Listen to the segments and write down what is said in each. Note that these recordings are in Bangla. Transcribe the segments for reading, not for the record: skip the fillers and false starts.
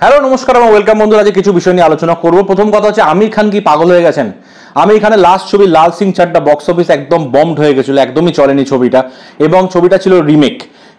হ্যালো নমস্কার এবং ওয়েলকাম বন্ধুরা। আজকে কিছু বিষয় নিয়ে আলোচনা করব। প্রথম কথা হচ্ছে আমির খান কি পাগল হয়ে গেছেন? আমির খানের লাস্ট ছবি লাল সিং চাড্ডা বক্স অফিস একদম বম্বড হয়ে গেছিল, একদমই চলেনি ছবিটা, এবং ছবিটা ছিল রিমেক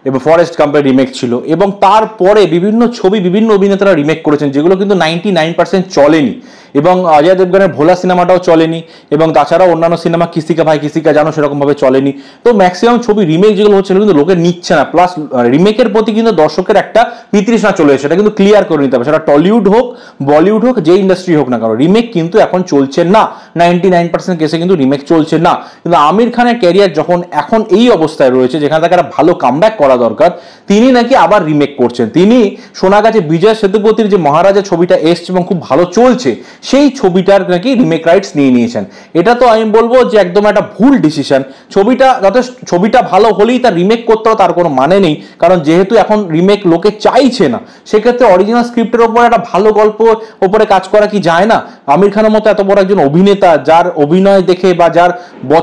এবং ফরেস্ট গাম্পের রিমেক ছিল, এবং তারপরে বিভিন্ন ছবি বিভিন্ন অভিনেতারা রিমেক করেছেন যেগুলো কিন্তু 99% চলেনি, এবং অজয় দেবগনের ভোলা সিনেমাটাও চলেনি, এবং তাছাড়াও অন্যান্য সিনেমা কিসিকা ভাই কিসিকা জানো সেরকমভাবে চলেনি। তো ম্যাক্সিমাম ছবি রিমেক যেগুলো হচ্ছে কিন্তু লোকে নিচ্ছে না, প্লাস রিমেকের প্রতি কিন্তু দর্শকের একটা বিতৃষ্ণা চলে এসেছে, সেটা কিন্তু ক্লিয়ার করে নিতে হবে। সেটা টলিউড হোক বলিউড হোক যে ইন্ডাস্ট্রি হোক না কারণ রিমেক কিন্তু এখন চলছে না, 99% কেসে কিন্তু রিমেক চলছে না। কিন্তু আমির খানের ক্যারিয়ার যখন এখন এই অবস্থায় রয়েছে যেখানে তাকে একটা ভালো কামব্যাক করা দরকার, তিনি নাকি আবার রিমেক করছেন। তিনি শোনা গেছে বিজয় সেতুপতির যে মহারাজা ছবিটা এসছে এবং খুব ভালো চলছে, সেই ছবিটার নাকি রিমেক রাইটস নিয়ে নিয়েছেন। এটা তো আমি বলবো যে একদম একটা ভুল ডিসিশন। ছবিটা ভালো হলেই তার রিমেক করতে হবে তার কোনো মানে নেই, কারণ যেহেতু এখন রিমেক লোকে চাইছে না, সেক্ষেত্রে অরিজিনাল স্ক্রিপ্টের ওপর একটা ভালো গল্প ওপরে কাজ করা কি যায় না? আমির খানের মতো এত বড় একজন অভিনেতা যার অভিনয় দেখে বা যার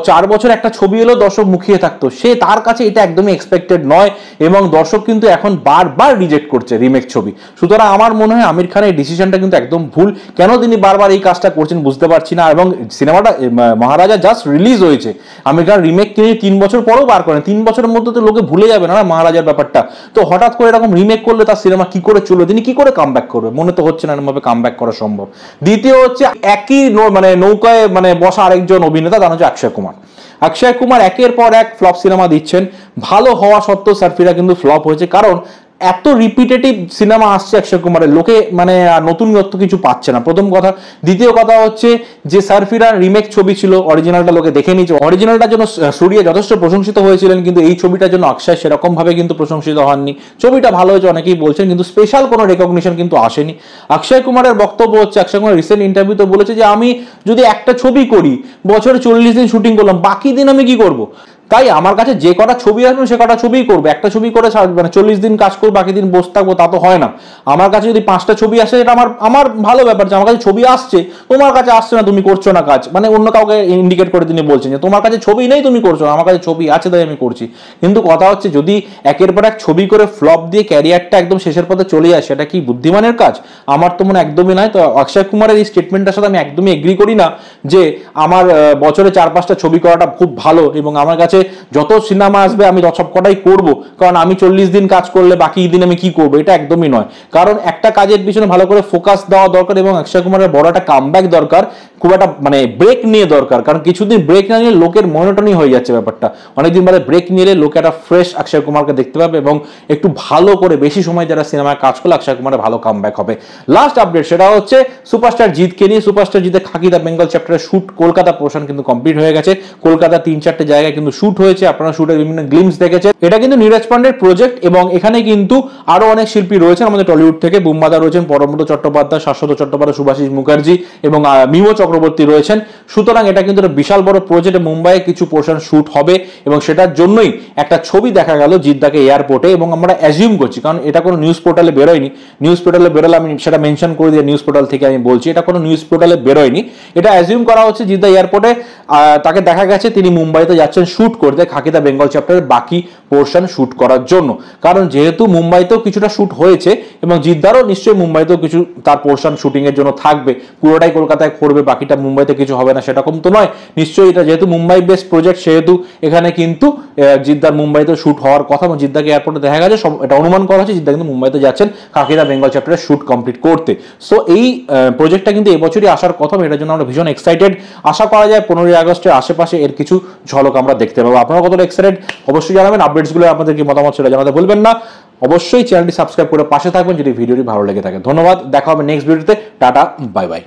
4 বছর একটা ছবি এলেও দর্শক মুখিয়ে থাকতো, সে তার কাছে এটা একদমই এক্সপেক্টেড নয়, এবং দর্শক কিন্তু এখন বারবার রিজেক্ট করছে রিমেক ছবি। সুতরাং আমার মনে হয় আমির খানের ডিসিশনটা কিন্তু একদম ভুল। কেন তিনি বারবার এই কাজটা করছেন বুঝতে পারছি না। এবং সিনেমাটা মহারাজা জাস্ট রিলিজ হয়েছে, আমির খান রিমেক কিনে 3 বছর পরেও বার করেন, 3 বছরের মধ্যে তো লোকে ভুলে যাবে না মহারাজার ব্যাপারটা। তো হঠাৎ করে এরকম রিমেক করলে তার সিনেমা কি করে চলবে, তিনি কি করে কামব্যাক করবে? মনে তো হচ্ছে না এরকমভাবে কামব্যাক করা সম্ভব। দ্বিতীয় হচ্ছে একই নৌকায় বসা আরেকজন অভিনেতা, তার হচ্ছে অক্ষয় কুমার একের পর এক ফ্লপ সিনেমা দিচ্ছেন। ভালো হওয়া সত্ত্বেও সারফিরা কিন্তু ফ্লপ হয়েছে, কারণ এত রিপিটেটিভ সিনেমা আসছে অক্ষয় কুমারের, লোকে নতুনত্ব কিছু পাচ্ছে না, প্রথম কথা। দ্বিতীয় কথা হচ্ছে যে সারফিরা রিমেক ছবি ছিল, অরিজিনালটা লোকে দেখে নিয়েছে, অরিজিনালটার জন্য সূর্য যথেষ্ট প্রশংসিত হয়েছিলেন, কিন্তু এই ছবিটার জন্য অক্ষয় সেরকম ভাবে কিন্তু প্রশংসিত হননি। ছবিটা ভালো হয়েছে অনেকেই বলছেন, কিন্তু স্পেশাল কোনো রেকগনিশন কিন্তু আসেনি। অক্ষয় কুমারের বক্তব্য হচ্ছে, অক্ষয় কুমার রিসেন্ট ইন্টারভিউতে বলেছে যে আমি যদি একটা ছবি করি, বছরে 40 দিন শুটিং করলাম, বাকি দিন আমি কি করব? তাই আমার কাছে যে কটা ছবি আসবে সে কটা ছবিই করবো। একটা ছবি করে 40 দিন কাজ করবো, বাকি দিন বসে থাকবো, তা তো হয় না। আমার কাছে যদি 5টা ছবি আসে, এটা আমার ভালো ব্যাপার যে আমার কাছে ছবি আসছে, তোমার কাছে আসছে না, তুমি করছো না কাজ, অন্য কাউকে ইন্ডিকেট করে তিনি বলছেন যে তোমার কাছে ছবি নেই, তুমি করছো না, আমার কাছে ছবি আছে তাই আমি করছি। কিন্তু কথা হচ্ছে যদি একের পর এক ছবি করে ফ্লপ দিয়ে ক্যারিয়ারটা একদম শেষের পথে চলে যায়, সেটা কি বুদ্ধিমানের কাজ? আমার তো মনে একদমই নয়। তো অক্ষয় কুমারের এই স্টেটমেন্টটার সাথে আমি একদমই এগ্রি করি না যে আমার বছরে 4-5টা ছবি করাটা খুব ভালো, এবং আমার কাছে যত সিনেমা আসবে আমি সব কটাই করবো, কারণ আমি 40 দিন কাজ করলে বাকি দিন আমি কি করবো, এটা একদমই নয়। কারণ একটা কাজের পিছনে ভালো করে ফোকাস দেওয়া দরকার, এবং অক্ষয় কুমারের বড় একটা কামব্যাক দরকার, খুব একটা ব্রেক নিয়ে দরকার। কারণ কিছুদিন ব্রেক না নিয়ে লোকের মনোটনি হয়ে যাচ্ছে ব্যাপারটা। অনেকদিন বাদে ব্রেক নিলে লোকে একটা ফ্রেশ অক্ষয় কুমারকে দেখতে পাবে, এবং একটু ভালো করে বেশি সময় যারা সিনেমায় কাজ করলে অক্ষয় কুমারের ভালো কামব্যাক হবে। লাস্ট আপডেট সেটা হচ্ছে সুপারস্টার জিতকে নিয়ে। সুপারস্টার জিতে খাকি দ্য বেঙ্গল চ্যাপ্টারের শুট কলকাতা পোর্শন কিন্তু কমপ্লিট হয়ে গেছে। কলকাতা 3-4টে জায়গায় কিন্তু শুট হয়েছে, আপনারা শুটের বিভিন্ন গ্লিমস দেখেছেন। এটা কিন্তু নীরজ পান্ডের প্রজেক্ট, এবং এখানে কিন্তু আরো অনেক শিল্পী রয়েছেন আমাদের টলিউড থেকে। বুম্বাদা রয়েছেন, পরমব্রত চট্টোপাধ্যায়, শাশ্বত চট্টোপাধ্যায়, সুভাষিস মুখার্জি এবং মিমো চক্রবর্তী রয়েছেন। সুতরাং এটা কিন্তু একটা বিশাল বড় প্রজেক্ট। মুম্বাইয়ে কিছু পোর্শন শুট হবে, এবং সেটার জন্যই একটা ছবি দেখা গেল জিদ্দাকে এয়ারপোর্টে, এবং আমরা অ্যাজিউম করছি, কারণ এটা কোনো নিউজ পোর্টালে বেরোয়নি। নিউজ পোর্টালে বেরোলে আমি সেটা মেনশন করে দিয়ে নিউজ পোর্টাল থেকে আমি বলছি, এটা কোনো নিউজ পোর্টালে বেরোয়নি। এটা অ্যাজিউম করা হচ্ছে জিদ্দা এয়ারপোর্টে তাকে দেখা গেছে তিনি মুম্বাইতে যাচ্ছেন শুট করতে খাকি দ্য বেঙ্গল চ্যাপ্টারের বাকি পোর্শন শুট করার জন্য। কারণ যেহেতু মুম্বাইতেও কিছুটা শুট হয়েছে, এবং জিদ্দারও নিশ্চয়ই মুম্বাইতেও কিছু তার পোর্শন শুটিং এর জন্য থাকবে, পুরোটাই কলকাতায় করবে, বাকিটা মুম্বাইতে কিছু হবে না সেরকম তো নয়। নিশ্চয়ই এটা যেহেতু মুম্বাই বেস্ট প্রজেক্ট, সেহেতু এখানে কিন্তু জিদ্দার মুম্বাইতে শুট হওয়ার কথা, এবং জিদ্দাকে এয়ারপোর্টে দেখা গেছে, এটা অনুমান করা হচ্ছে জিদ্দা কিন্তু মুম্বাইতে যাচ্ছেন খাকি দ্য বেঙ্গল চ্যাপ্টারের শুট কমপ্লিট করতে। সো এই প্রজেক্টটা কিন্তু এবছরই আসার কথা, এটার জন্য আমরা ভীষণ এক্সাইটেড। আশা করা যায় 15ই আগস্টের আশেপাশে এর কিছু ঝলক আমরা দেখতে পাবো। আপনারা কতটা এক্সাইটেড অবশ্যই জানাবেন। আপডেটসগুলো আপনাদের কি মতামত সেটা জানাতে ভুলবেন না। অবশ্যই চ্যানেলটি সাবস্ক্রাইব করে পাশে থাকবেন যদি ভিডিওটি ভালো লেগে থাকে। ধন্যবাদ, দেখা হবে নেক্সট ভিডিওতে। Tata, bye bye.